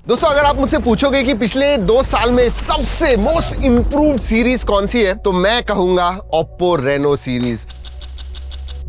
दोस्तों अगर आप मुझसे पूछोगे कि पिछले 2 साल में सबसे मोस्ट इंप्रूव्ड सीरीज कौन सी है, तो मैं कहूंगा Oppo Reno series.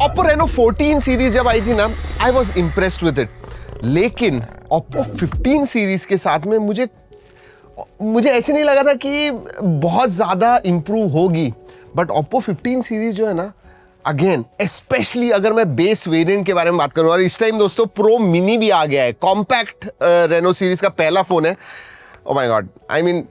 Oppo Reno 14 series जब आई थी ना, I was impressed with it, लेकिन Oppo 15 सीरीज के साथ में मुझे ऐसे नहीं लगा था कि बहुत ज्यादा इंप्रूव होगी। बट Oppo 15 सीरीज जो है ना, अगेन स्पेशली अगर मैं बेस वेरिएंट के बारे में बात करूं, और इस टाइम दोस्तों प्रो मिनी भी आ गया है, कॉम्पैक्ट रेनो सीरीज का पहला फोन है। Oh my God, I mean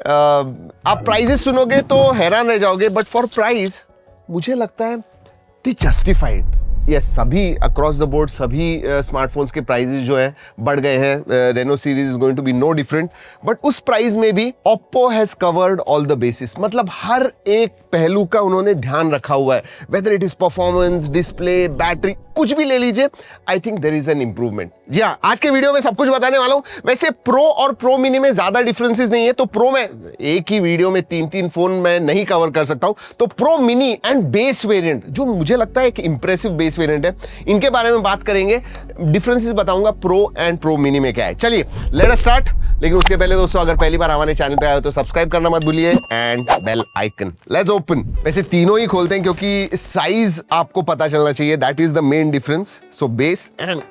आप प्राइजेस सुनोगे तो हैरान रह जाओगे, बट फॉर प्राइस मुझे लगता है दे जस्टिफाइड। यस, सभी अक्रॉस द बोर्ड सभी स्मार्टफोन्स के प्राइजेस जो हैं बढ़ गए हैं। Reno series is going to be no different, but उस प्राइस में भी Oppo has covered all the basis. मतलब हर एक पहलू का उन्होंने ध्यान रखा हुआ है, whether it is performance, display, battery, कुछ भी ले लीजिए, I think there is an improvement. जी हाँ, आज के वीडियो में सब कुछ बताने वाला हूं। वैसे प्रो और प्रो मिनी में ज्यादा डिफरेंसेस नहीं है, तो प्रो में एक ही वीडियो में 3 फोन मैं नहीं कवर कर सकता हूं, तो pro mini and base variant जो मुझे लगता है एक इंप्रेसिव बेस वेरिएंट है, इनके बारे में बात करेंगे, डिफरेंसेस बताऊंगा प्रो एंड प्रो मिनी में क्या है। चलिए लेट अस स्टार्ट। लेकिन उसके पहले दोस्तों, अगर पहली बार हमारे चैनल पे आए हो तो सब्सक्राइब करना मत भूलिए and bell icon. Let's open. वैसे तीनों ही खोलते हैं क्योंकि साइज आपको पता चलना चाहिए, that is the main difference. So base and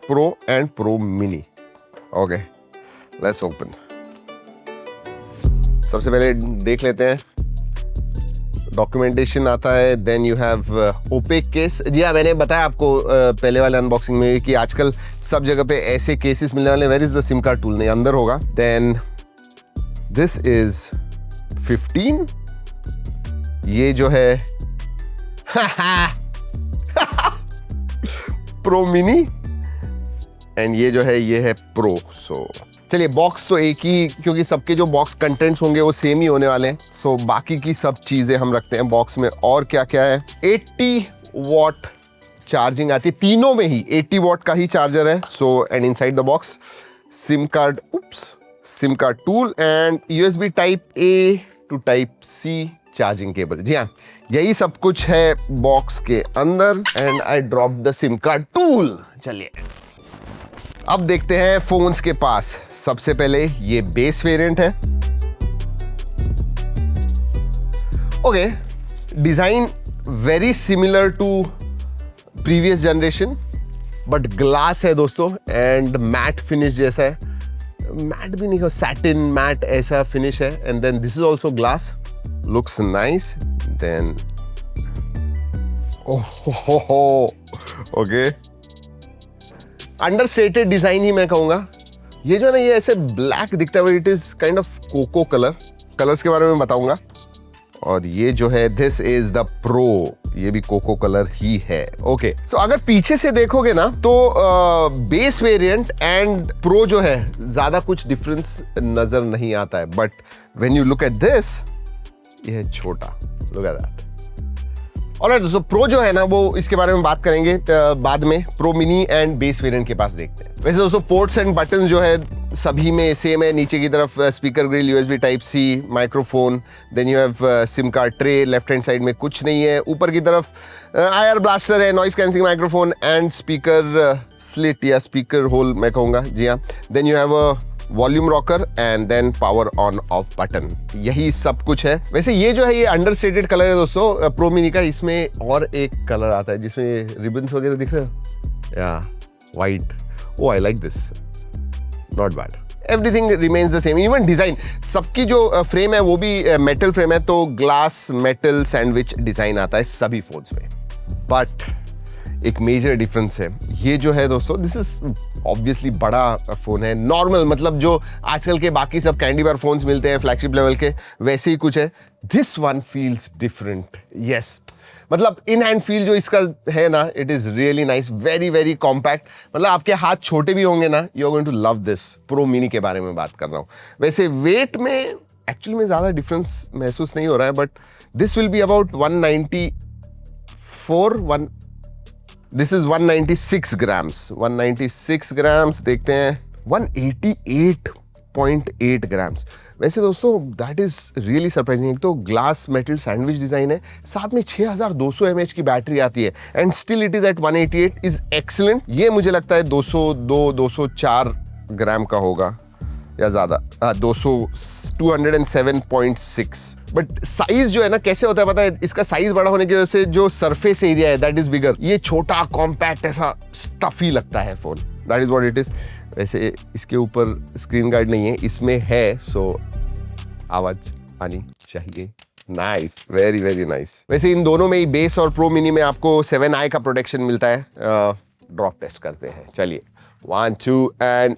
pro mini. Okay, let's open. सबसे पहले देख लेते हैं, डॉक्यूमेंटेशन आता है, then you have opaque case. जी हाँ, मैंने बताया आपको पहले वाले अनबॉक्सिंग में कि आजकल सब जगह पे ऐसे केसेस मिलने वाले। Where is the SIM card tool? नहीं, अंदर होगा। देन दिस इज 15, ये जो है प्रो मिनी, एंड ये जो है ये है प्रो। सो चलिए, बॉक्स तो एक ही, क्योंकि सबके जो बॉक्स कंटेंट्स होंगे वो सेम ही होने वाले हैं। सो बाकी की सब चीजें हम रखते हैं बॉक्स में। और क्या क्या है? 80 वॉट चार्जिंग आती है, तीनों में ही 80 वॉट का ही चार्जर है। So and inside the box SIM card tool and USB type A to type C charging cable. जी हाँ, यही सब कुछ है बॉक्स के अंदर, and I drop the SIM card tool. चलिए अब देखते हैं फोन्स के पास। सबसे पहले ये बेस वेरिएंट है। Okay, design very similar to previous generation, but glass है दोस्तों, एंड मैट फिनिश जैसा है। मैट भी नहीं हो, सैटिन मैट ऐसा फिनिश है। And then this is also glass, looks nice. Then okay, understated design ही मैं कहूंगा। ये जो ना, ये ऐसे ब्लैक दिखता है, it is kind of cocoa colour. Colours के बारे में बताऊंगा। और ये जो है, दिस इज द प्रो, ये भी कोको कलर ही है। ओके, सो अगर पीछे से देखोगे ना, तो बेस वेरिएंट एंड प्रो जो है ज्यादा कुछ डिफरेंस नजर नहीं आता है, but when you look at this, ये है छोटा। Look at that. ऑलराइट दोस्तों, प्रो जो है ना, वो इसके बारे में बात करेंगे बाद में। Pro mini and base variant के पास देखते हैं। वैसे दोस्तों, पोर्ट्स एंड बटन जो है सभी में सेम है। नीचे की तरफ speaker grille, USB type C, microphone, then you have SIM card tray. Left hand side में कुछ नहीं है। ऊपर की तरफ IR ब्लास्टर है, noise cancelling microphone and speaker slit या स्पीकर होल मैं कहूँगा। जी हाँ, then you have a volume rocker and then power on off button. यही सब कुछ है। वैसे ये जो है, ये अंडरस्टेटेड कलर है दोस्तों प्रो मिनी का। इसमें और एक कलर आता है जिसमें रिबन्स वगैरह दिख रहे हैं, या white. Oh, I like this, not bad. Everything remains the same, even design. सबकी जो फ्रेम है वो भी मेटल फ्रेम है, तो ग्लास मेटल सैंडविच डिजाइन आता है सभी फोन्स में। बट एक मेजर डिफरेंस है, ये जो है दोस्तों, दिस इज ऑब्वियसली बड़ा फोन है। नॉर्मल मतलब जो आजकल के बाकी सब कैंडी बार फोन्स मिलते हैं फ्लैगशिप लेवल के, वैसे ही कुछ है। This one feels different. Yes, मतलब इन हैंड फील जो इसका है ना, it is really nice, very very compact. मतलब आपके हाथ छोटे भी होंगे ना, you are going to love this. Pro Mini के बारे में बात कर रहा हूँ। वैसे वेट में एक्चुअली में ज्यादा डिफरेंस महसूस नहीं हो रहा है, but this will be about 194 this is 196 grams. 196 grams. देखते हैं 188.8 ग्राम्स। वैसे दोस्तों दैट इज रियली सरप्राइजिंग। एक तो ग्लास मेटल सैंडविच डिजाइन है, साथ में 6200 mAh की बैटरी आती है, and still it is at 188 is excellent. ये मुझे लगता है 202 204 ग्राम का होगा या ज्यादा, 207.6। बट साइज जो है ना कैसे होता है पता है, इसका साइज बड़ा होने की वजह से जो सरफेस एरिया है दैट इज बिगर, ये छोटा कॉम्पैक्ट ऐसा स्टफी लगता है phone, that is what it is. वैसे इसके ऊपर स्क्रीन गार्ड नहीं है, इसमें है, सो आवाज आनी चाहिए। Nice, very very nice. वैसे इन दोनों में ही, बेस और प्रो मिनी में आपको 7i का प्रोटेक्शन मिलता है। ड्रॉप टेस्ट करते हैं, चलिए 1 2 एंड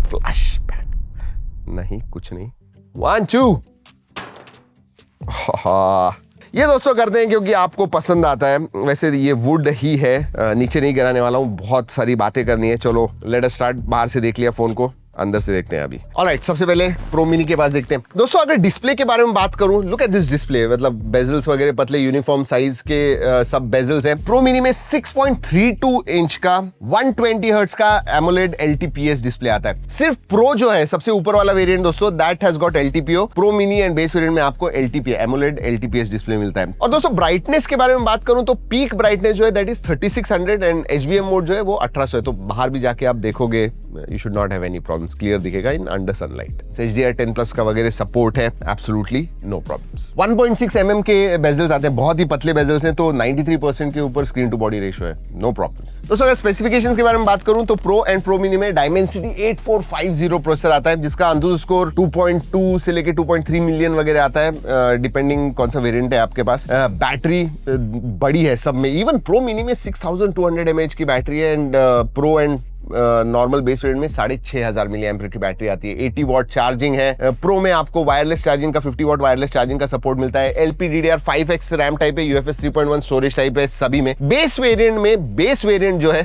फ्लैश बैक, नहीं कुछ नहीं, 1 2। ये दोस्तों करते हैं क्योंकि आपको पसंद आता है। वैसे ये वुड ही है, नीचे नहीं गिराने वाला हूँ, बहुत सारी बातें करनी है। चलो लेट अस स्टार्ट। बाहर से देख लिया फोन को, अंदर से देखते हैं अभी। ऑलराइट, सबसे पहले प्रो मिनी के पास देखते हैं। दोस्तों अगर डिस्प्ले के बारे में बात करूं, लुक एट दिस डिस्प्ले, मतलब बेजल्स वगैरह पतले यूनिफॉर्म साइज के सब बेजल्स हैं। प्रो मिनी में 6.32 इंच का 120 हर्ट्ज का एमोलेड LTPS डिस्प्ले आता है। सिर्फ प्रो जो है सबसे ऊपर वाला वेरिएंट दोस्तों, that has got LTPO। Pro mini and base variant में आपको LTP एमोलेड LTPS डिस्प्ले मिलता है। और दोस्तों ब्राइटनेस के बारे में बात करूं तो पीक ब्राइटनेस जो है that is 3600 and HBM mode जो है वो 1800 है। तो बाहर भी जाके आप देखोगे, you should not have any problem, clear दिखेगा इन अंडर सनलाइट। HDR10+ का वगैरह सपोर्ट है, एब्सोल्युटली नो प्रॉब्लम्स। 1.6 mm के बेजल्स आते हैं, बहुत ही पतले बेजल्स हैं, तो 93% के ऊपर स्क्रीन टू बॉडी रेशियो है, नो प्रॉब्लम्स। दोस्तों अगर स्पेसिफिकेशंस के बारे में बात करूं तो प्रो एंड प्रो मिनी में डायमेंसिटी 8450 प्रोसेसर आता है, जिसका अंतुतु स्कोर 2.2 से लेके 2.3 मिलियन वगैरह आता है, डिपेंडिंग कौन सा वेरिएंट है आपके पास। बैटरी बड़ी है सब में, इवन प्रो मिनी में 6200 mAh की बैटरी है and pro and normal base variant में 6500 मिली एम्पियर की बैटरी आती है। 80 वॉट चार्जिंग है। प्रो में आपको वायरलेस चार्जिंग का 50 वॉट वायरलेस चार्जिंग का सपोर्ट मिलता है। LPDDR5X रैम टाइप है, UFS 3.1 स्टोरेज टाइप है सभी में। बेस वेरिएंट जो है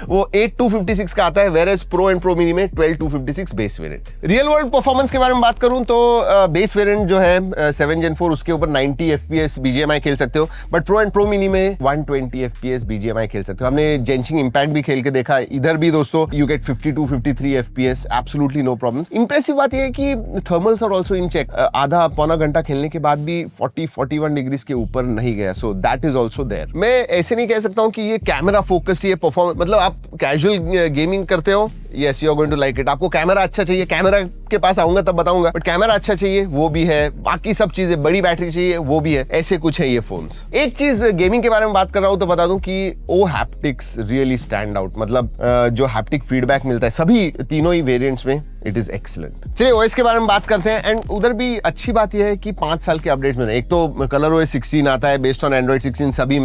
वो 8256 का आता है, whereas pro and pro mini में 12256 base variant. Real world performance के बारे में बात करूं तो बेस वेरिएंट जो है 7 Gen 4 उसके ऊपर 90 FPS BGMI खेल सकते हो, but pro and pro mini में 120 FPS BGMI खेल सकते हो। हमने जेंशिंग इंपैक्ट भी खेल के देखा है, इधर भी दोस्तों you get 52-53 FPS, absolutely no problems. Impressive बात यह है कि thermals are also in check, आधा पौना घंटा खेलने के बाद भी 40-41 डिग्रीज के ऊपर नहीं गया, so that is also there. मैं ऐसे नहीं कह सकता हूं कि ये कैमरा फोकस्ड, ये परफॉर्मेंस, मतलब आप कैजुअल गेमिंग करते हो, yes you are going to like it. आपको कैमरा अच्छा चाहिए, कैमरा के पास आऊंगा तब बताऊंगा, बट कैमरा अच्छा चाहिए वो भी है, बाकी सब चीजें, बड़ी बैटरी चाहिए वो भी है, ऐसे कुछ है ये फोन्स। एक चीज गेमिंग के बारे में बात कर रहा हूं तो बता दूं कि ओ हैप्टिक्स रियली स्टैंड आउट, मतलब जो हैप्टिक फीडबैक मिलता है सभी तीनों ही वेरिएंट्स में, इट इज एक्सीलेंट। चलिए ओएस के बारे में बात करते हैं, एंड उधर भी अच्छी बात यह है कि 5 साल के अपडेट मिलते हैं। एक तो कलर OS 16 आता है बेस्ड ऑन एंड्रॉइड 16, सभी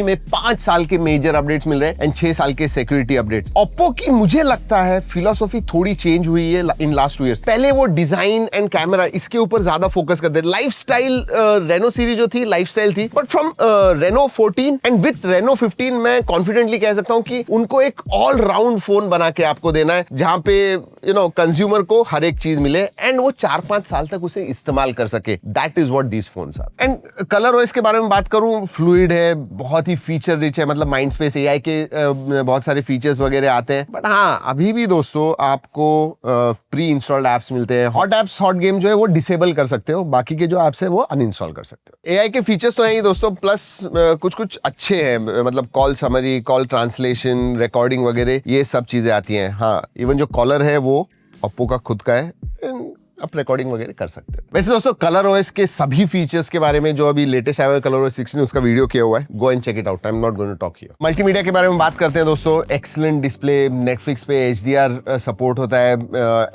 में 5 साल के मेजर अपडेट्स मिल रहे हैं एंड 6 साल के सिक्योरिटी अपडेट्स। ओप्पो की मुझे लगता है फिलॉसफी थोड़ी चेंज हुई है इन लास्ट 2 इयर्स। पहले वो डिजाइन एंड कैमरा इसके ऊपर ज्यादा फोकस करते थे। लाइफस्टाइल रेनो सीरीज जो थी लाइफस्टाइल थी, but from Reno 14 and with Reno 15 मैं कॉन्फिडेंटली कह सकता हूं कि उनको एक ऑल राउंड फोन बना के आपको देना है, जहां पे कंज्यूमर को हर एक चीज मिले एंड वो 4-5 साल तक उसे इस्तेमाल कर सके। That is what these phones are. And colour OS के बारे में बात करूं, फ्लूइड है, बहुत ही फीचर रिच है, मतलब माइंडस्पेस AI के बहुत सारे फीचर्स वगैरह आते हैं। बट हाँ, अभी भी दोस्तों आपको प्री इंस्टॉल्ड एप्स मिलते हैं। हॉट एप्स, हॉट गेम जो है वो डिसेबल कर सकते हो, बाकी के जो एप्स है वो अनइंस्टॉल कर सकते हो। AI के फीचर्स तो हैं ही दोस्तों, प्लस कुछ अच्छे हैं, मतलब call summary, call translation, recording वगैरह ये सब चीजें आती हैं। हाँ, इवन जो कॉलर है वो ओप्पो का खुद का है, आप रिकॉर्डिंग वगैरह कर सकते हो। वैसे दोस्तों कलर OS के सभी फीचर्स के बारे में जो अभी लेटेस्ट आया है कलर OS 16 उसका वीडियो किया हुआ है, go and check it out, I am not going to talk here. Multimedia के बारे में बात करते हैं दोस्तों, एक्सीलेंट डिस्प्ले, नेटफ्लिक्स पे HDR सपोर्ट होता है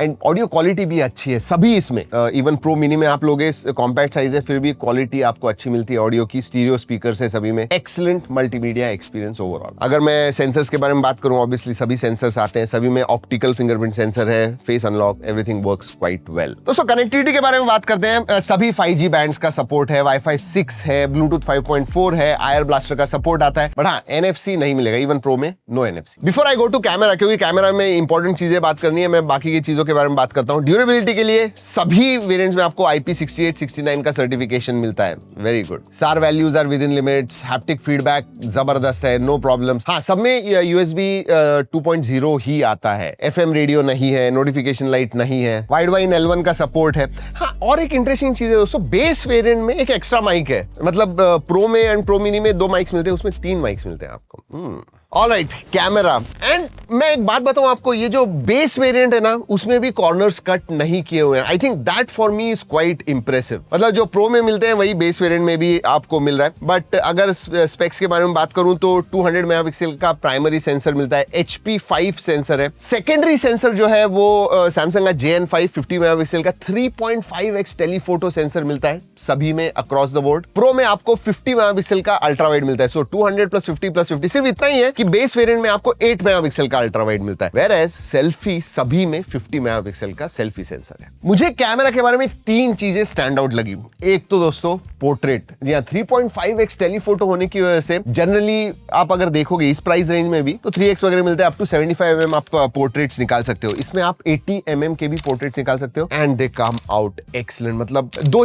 एंड ऑडियो क्वालिटी भी अच्छी है सभी इसमें। इवन प्रो मिनी में आप लोगे, कॉम्पैक्ट साइज है फिर भी क्वालिटी आपको अच्छी मिलती है ऑडियो की, स्टीरियो स्पीकर्स है सभी में, एक्सीलेंट मल्टीमीडिया एक्सपीरियंस ओवरऑल। अगर मैं सेंसर्स के बारे में बात करूं, ऑब्वियसली सभी सेंसर्स आते हैं, सभी में ऑप्टिकल फिंगरप्रिंट सेंसर है, face unlock, everything works quite well. दोस्तों कनेक्टिविटी के बारे में बात करते हैं, सभी 5G बैंड्स का सपोर्ट है, Wi-Fi 6 है, Bluetooth 5.4 है, आयर ब्लास्टर का सपोर्ट आता है, बट हाँ NFC नहीं मिलेगा, इवन प्रो में no NFC। Before I go to camera, camera कैमरा में इंपॉर्टेंट चीजें बात करनी है, मैं बाकी की चीजों के बारे में बात करता हूं। ड्यूरेबिलिटी के लिए सभी वेरिएंट्स में आपको IP68-69 का सर्टिफिकेशन मिलता है, very good. SAR values are within limits, haptic feedback जबरदस्त है, नो प्रॉब्लम्स। हाँ, सब में USB 2.0 ही आता है, FM रेडियो नहीं है, नोटिफिकेशन लाइट नहीं है, वाइड वाइन L1 का सपोर्ट है। हाँ, और एक इंटरेस्टिंग चीज है दोस्तों, बेस वेरिएंट में एक एक्स्ट्रा माइक है, मतलब प्रो में एंड प्रो मिनी में 2 माइक्स मिलते हैं, उसमें 3 माइक्स मिलते हैं आपको। Alright, camera. एंड मैं एक बात बताऊं आपको, ये जो बेस वेरिएंट है ना, उसमें भी कॉर्नर्स कट नहीं किए हुए हैं। I think that for me is quite impressive. मतलब जो प्रो में मिलते हैं वही बेस वेरिएंट में भी आपको मिल रहा है। बट अगर स्पेक्स के बारे में बात करूं तो 200 मेगापिक्सल का प्राइमरी सेंसर मिलता है, HP5 सेंसर है। सेकेंडरी सेंसर जो है वो सैमसंग का JN5 50 मेगापिक्सल का 3.5x टेलीफोटो सेंसर मिलता है सभी में अक्रॉस द बोर्ड। प्रो में आपको 50 मेगापिक्सल का अल्ट्रा वाइड मिलता है। सो 200 + 50 + 50 सिर्फ इतना ही है कि बेस वेरिएंट में आपको 8 मेगापिक्सल का अल्ट्रा वाइड मिलता है, वेयर एज सेल्फी सभी में 50 मेगापिक्सल का सेल्फी सेंसर है। मुझे कैमरा के बारे में 3 चीजें स्टैंड आउट लगी। एक तो दोस्तों पोर्ट्रेट, जी हाँ, 3.5x टेलीफोटो होने की वजह से जनरली आप अगर देखोगे इस प्राइस रेंज में भी तो 3x वगैरह मिलता है, अप टू 75 mm आप पोर्ट्रेट्स निकाल सकते हो। इसमें आप 80 mm के भी पोर्ट्रेट्स निकाल सकते हो and they come out excellent. मतलब दो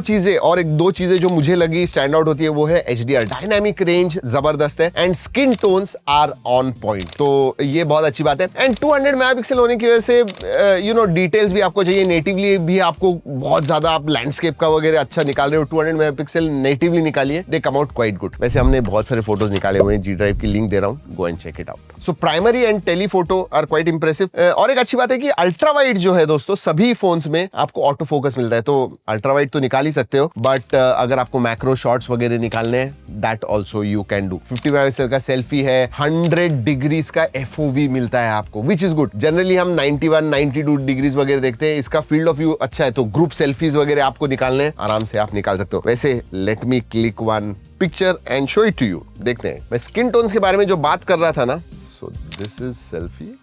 चीजें जो मुझे लगी स्टैंड आउट होती है वो है HDR, डायनामिक रेंज जबरदस्त है and skin tones are on point, तो ये बहुत अच्छी बात है। एंड 200 मेगापिक्सल होने की वजह से डिटेल्स भी आपको चाहिए, नेटिवली भी आपको बहुत ज्यादा, आप लैंडस्केप का वगैरह अच्छा निकाल रहे हो, 200 मेगापिक्सल नेटिवली निकालिए, they come out quite good. वैसे हमने बहुत सारे फोटोज निकाले हुए हैं, G ड्राइव की लिंक दे रहा हूं, go and check it out. So primary and telephoto are quite impressive. और एक अच्छी बात है कि अल्ट्रा वाइड जो है दोस्तों सभी फोन्स में आपको ऑटो फोकस मिलता है, तो अल्ट्रा वाइड तो निकाल ही सकते हो, बट अगर आपको मैक्रो शॉट्स वगैरह निकालने हैं that also you can do. 50 megapixel का सेल्फी है, 100 डिग्रीज का FOV मिलता है आपको, विच इज गुड। जनरली हम 91, 92 डिग्रीज वगैरह देखते हैं, इसका फील्ड ऑफ व्यू अच्छा है, तो ग्रुप सेल्फीज वगैरह आपको निकालने आराम से आप निकाल सकते हो। वैसे let me click one picture and show it to you. देखते हैं, मैं स्किन टोन्स के बारे में जो बात कर रहा था ना, so this is selfie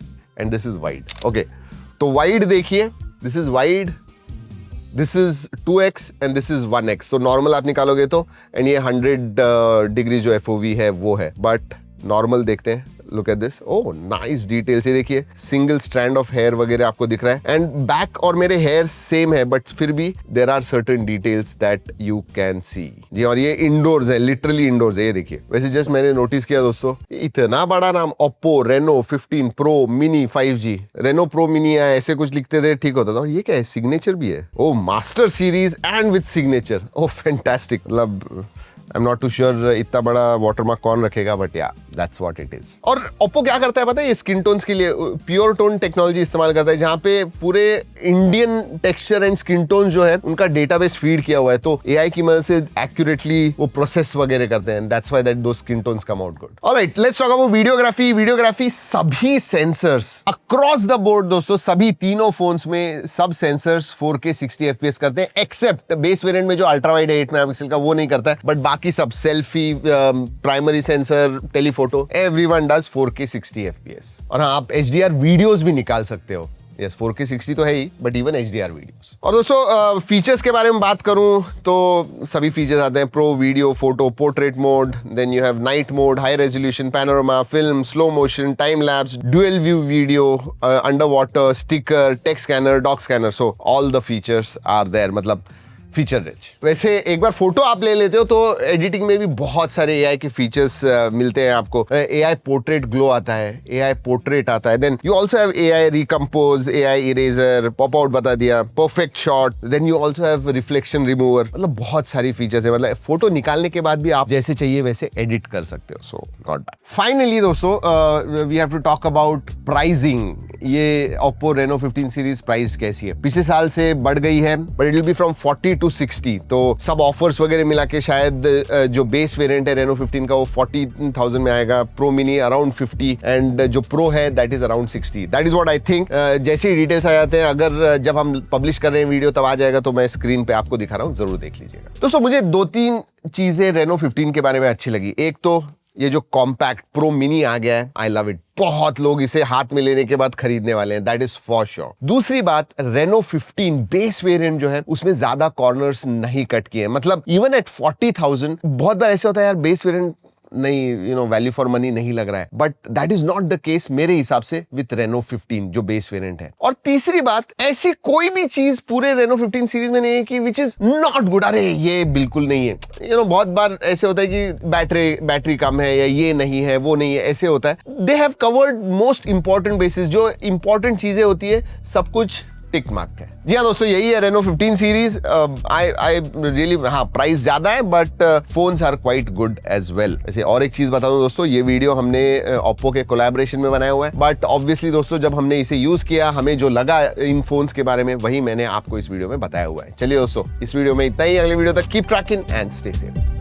and this is wide. Okay, तो वाइड देखिए, this is wide, this is 2x and this is 1x। तो नॉर्मल आप निकालोगे तो एंड ये 100 डिग्री जो FOV है वो है, बट नॉर्मल देखते हैं। Look at this, oh nice details. ये देखिए सिंगल स्ट्रैंड ऑफ हेयर वगैरह आपको दिख रहा है एंड बैक और मेरे हेयर सेम है, बट फिर भी there are certain details that you can see. जी, और ये इंडोर्स है, लिटरली इंडोर्स है, ये देखिए। वैसे जस्ट मैंने नोटिस किया दोस्तों, इतना बड़ा नाम Oppo Reno 15 Pro Mini 5G, Reno Pro Mini है ऐसे कुछ लिखते थे, ठीक होता था। और ये क्या है, सिग्नेचर भी है, oh master series and with signature, oh fantastic. मतलब I am not too sure इतना बड़ा वाटरमार्क कौन रखेगा, but yeah that's what it is. और ओप्पो क्या करता है पता है, ये स्किन टोन्स के लिए प्योर टोन टेक्नोलॉजी इस्तेमाल करता है, जहां पे पूरे Indian texture and skin tone जो है उनका डेटाबेस फीड किया हुआ है, तो AI की मदद से एक्यूरेटली वो प्रोसेस वगैरह करते हैं, that's why that though skin tones come out good. Alright, let's talk about videography. सभी सेंसर्स अक्रॉस द बोर्ड दोस्तों, सभी तीनों फोन्स में सब सेंसर्स 4K 60 FPS करते हैं, एक्सेप्ट बेस वेरिएंट में जो अल्ट्रा वाइड 8 मेगापिक्सल का वो नहीं करता है, बट बाकी सब selfie, primary sensor, telephoto, everyone does 4K 60 FPS। और हाँ, आप HDR वीडियोस भी निकाल सकते हो। यस, 4K 60 तो है ही, बट इवन HDR वीडियोस। और दोस्तों फीचर्स के बारे में बात करूं तो सभी फीचर्स आते हैं, pro, video, photo, portrait mode, then you have night mode, high resolution, panorama, film, slow motion, time lapse, dual view video, under water, sticker, text scanner, doc scanner, so all the features are there, मतलब feature rich. वैसे एक बार photo आप ले लेते हो तो editing में भी बहुत सारे AI के फीचर्स मिलते हैं आपको। AI पोर्ट्रेट ग्लो आता है, AI पोर्ट्रेट आता है, then you also have AI recompose, AI eraser, pop out बता दिया, perfect shot, then you also have reflection remover. मतलब बहुत सारी फीचर्स है, मतलब फोटो निकालने के बाद भी आप जैसे चाहिए वैसे एडिट कर सकते हो, सो नॉट बैड। फाइनली दोस्तों we have to talk about pricing. ये Oppo Reno 15 सीरीज प्राइस कैसी है? पिछले साल से बढ़ गई है, but it will be from 40 to 60, तो सब ऑफर्स वगैरह मिला के शायद जो बेस वेरिएंट है Reno 15 का वो 40,000 में आएगा, प्रो मिनी अराउंड 50 एंड जो प्रो है that is around 60। That is what I think. जैसे ही डिटेल्स आ जाते हैं, अगर जब हम पब्लिश कर रहे हैं वीडियो तब आ जाएगा, तो मैं स्क्रीन पे आपको दिखा रहा हूँ, जरूर देख लीजिएगा। दोस्तों मुझे 2-3 चीजें Reno 15 के बारे में अच्छी लगी। एक तो ये जो कॉम्पैक्ट प्रो मिनी आ गया है, आई लव इट। बहुत लोग इसे हाथ में लेने के बाद खरीदने वाले हैं, दैट इज फॉर श्योर। दूसरी बात, Reno 15 बेस वेरिएंट जो है उसमें ज्यादा कॉर्नर्स नहीं कट किए, मतलब इवन एट 40,000 बहुत बार ऐसे होता है यार, बेस वेरिएंट नहीं, वैल्यू फॉर मनी नहीं लग रहा है, but that is not the case मेरे हिसाब से विथ Reno 15 जो बेस वेरिएंट है। और तीसरी बात, ऐसी कोई भी चीज पूरे Reno 15 सीरीज में नहीं है कि विच इज नॉट गुड, अरे ये बिल्कुल नहीं है। बहुत बार ऐसे होता है कि बैटरी कम है, या ये नहीं है, वो नहीं है, ऐसे होता है। They have covered most important basis, जो इंपॉर्टेंट चीजें होती है सब कुछ टिक मार्क है। जी हाँ दोस्तों, यही है Reno 15 सीरीज। आई रियली, हाँ प्राइस ज्यादा है but phones are quite good as well. वैसे और एक चीज बता दूं दोस्तों, ये वीडियो हमने Oppo के कोलैबोरेशन में बनाया हुआ है, बट ऑब्वियसली दोस्तों जब हमने इसे यूज किया हमें जो लगा इन फोन्स के बारे में वही मैंने आपको इस वीडियो में बताया हुआ है। चलिए दोस्तों, इस वीडियो में इतना ही। अगले वीडियो तक keep trekking and stay safe.